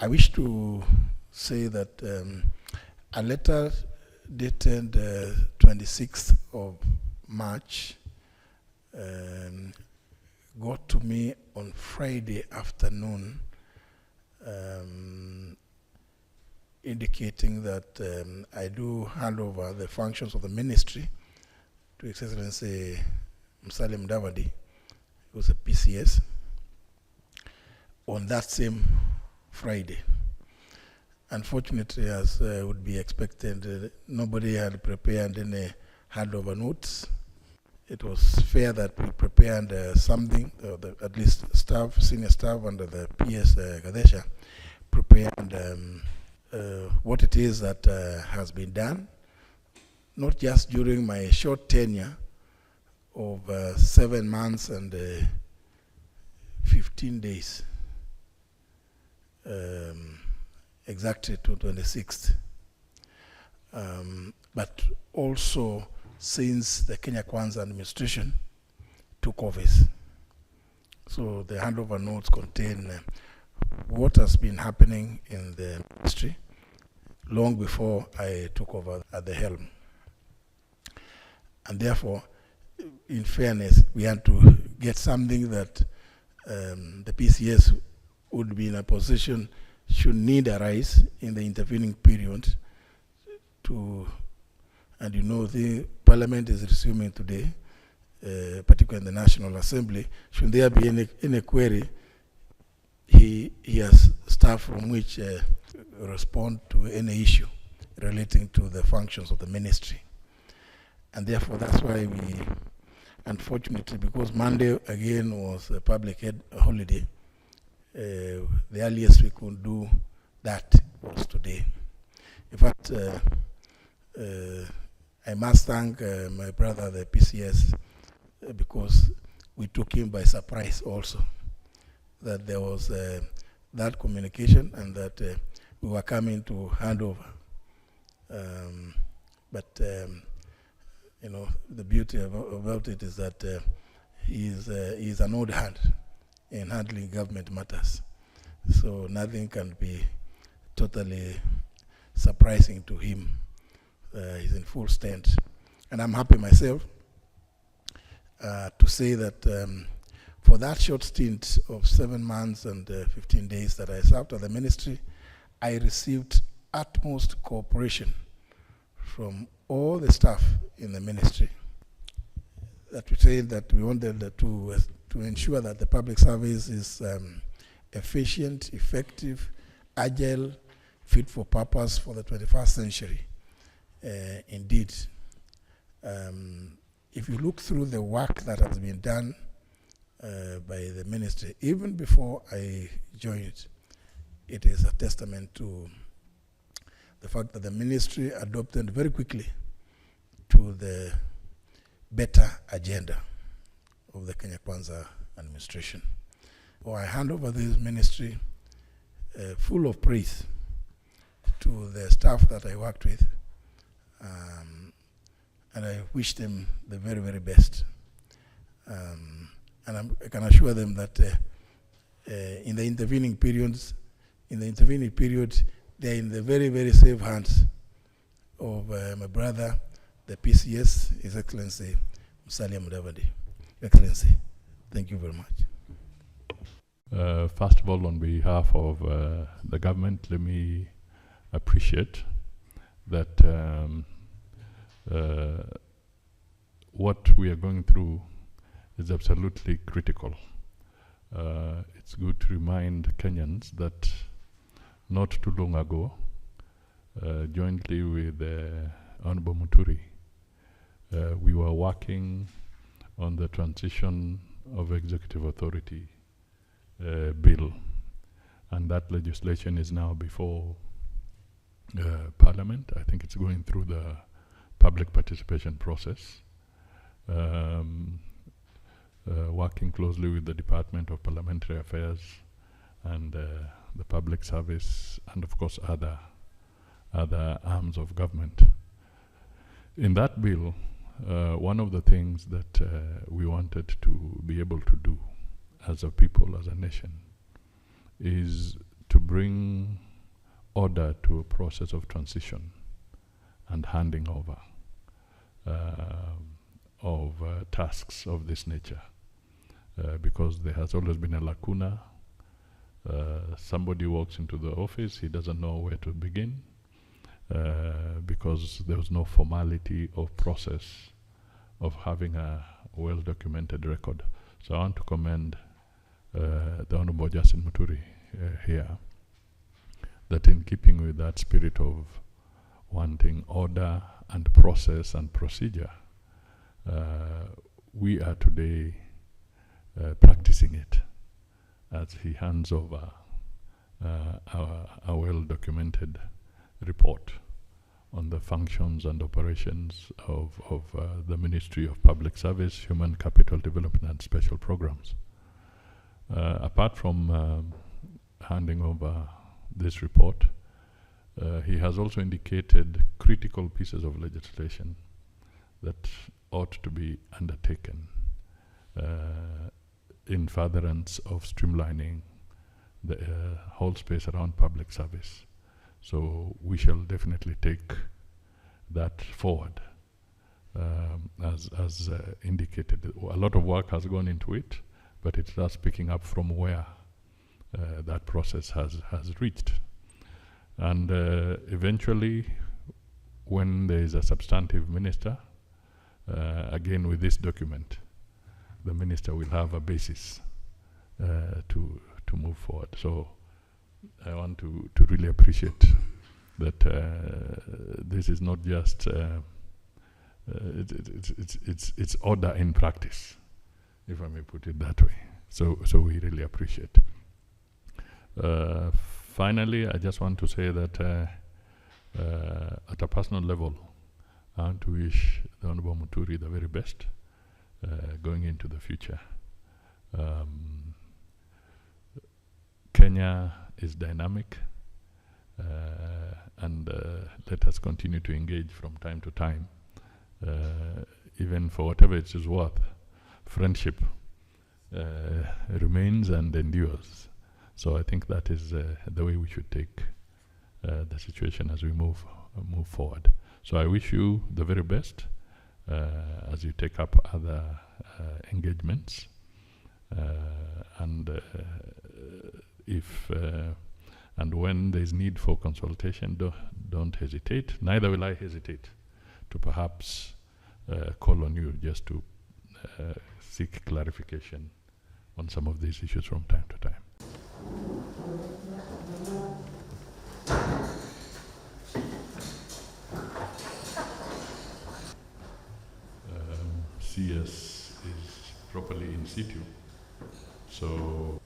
I wish to say that a letter dated 26th of March got to me on Friday afternoon, indicating that I do hand over the functions of the ministry to His Excellency CS Mudavadi, who's a PCS, on that same Friday. Unfortunately, as would be expected, nobody had prepared any handover notes. It was fair that we prepared something, at least staff, senior staff under the PS Gadesha, prepared what it is that has been done, not just during my short tenure of 7 months and 15 days, exactly to 26th, but also since the Kenya Kwanza administration took office. So the handover notes contain what has been happening in the ministry long before I took over at the helm. And therefore, in fairness, we had to get something that the PCS would be in a position, should need arise in the intervening period to, and you know, the Parliament is resuming today, particularly in the National Assembly. Should there be any query, he has staff from which respond to any issue relating to the functions of the ministry. And therefore, that's why we, unfortunately, because Monday again was a public holiday, the earliest we could do that was today. In fact, I must thank my brother, the PCS, because we took him by surprise also, that there was that communication and that we were coming to hand over. But you know, the beauty about it is that he is an old hand in handling government matters. So nothing can be totally surprising to him. He's in full stand. And I'm happy myself to say that for that short stint of 7 months and 15 days that I served at the ministry, I received utmost cooperation from all the staff in the ministry. That we say that we wanted to ensure that the public service is efficient, effective, agile, fit for purpose for the 21st century. Indeed, if you look through the work that has been done by the ministry, even before I joined, it is a testament to the fact that the ministry adopted very quickly to the better agenda of the Kenya Kwanza administration. So I hand over this ministry full of praise to the staff that I worked with, and I wish them the very, very best. And I can assure them that in the intervening period, they're in the very, very safe hands of my brother, the PCS, His Excellency CS Mudavadi. Excellency, thank you very much. First of all, on behalf of the government, let me appreciate that what we are going through is absolutely critical. It's good to remind Kenyans that not too long ago, jointly with Honorable Muturi, we were working on the transition of executive authority bill, and that legislation is now before Parliament. I think it's going through the public participation process, working closely with the Department of Parliamentary Affairs and the Public Service, and of course other arms of government. In that bill, one of the things that we wanted to be able to do as a people, as a nation, is to bring order to a process of transition and handing over of tasks of this nature, because there has always been a lacuna. Somebody walks into the office, he doesn't know where to begin, because there was no formality of process of having a well-documented record. So I want to commend the Honorable Justin Muturi here, that in keeping with that spirit of wanting order and process and procedure, we are today practicing it as he hands over a well-documented report on the functions and operations of the Ministry of Public Service, Human Capital Development and Special Programs. Apart from handing over this report, he has also indicated critical pieces of legislation that ought to be undertaken in furtherance of streamlining the whole space around public service. So we shall definitely take that forward. As indicated, a lot of work has gone into it, but it starts picking up from where that process has reached. And eventually, when there is a substantive minister, again with this document, the minister will have a basis to move forward. So I want to really appreciate that this is not just it's order in practice, if I may put it that way. So we really appreciate. Finally, I just want to say that at a personal level, I want to wish the Honorable Muturi the very best going into the future. Kenya is dynamic, and let us continue to engage from time to time, even for whatever it is worth. Friendship remains and endures. So I think that is the way we should take the situation as we move forward. So I wish you the very best as you take up other engagements, and if and when there is need for consultation, don't hesitate. Neither will I hesitate to perhaps call on you just to seek clarification on some of these issues from time to time. CS is properly in situ, so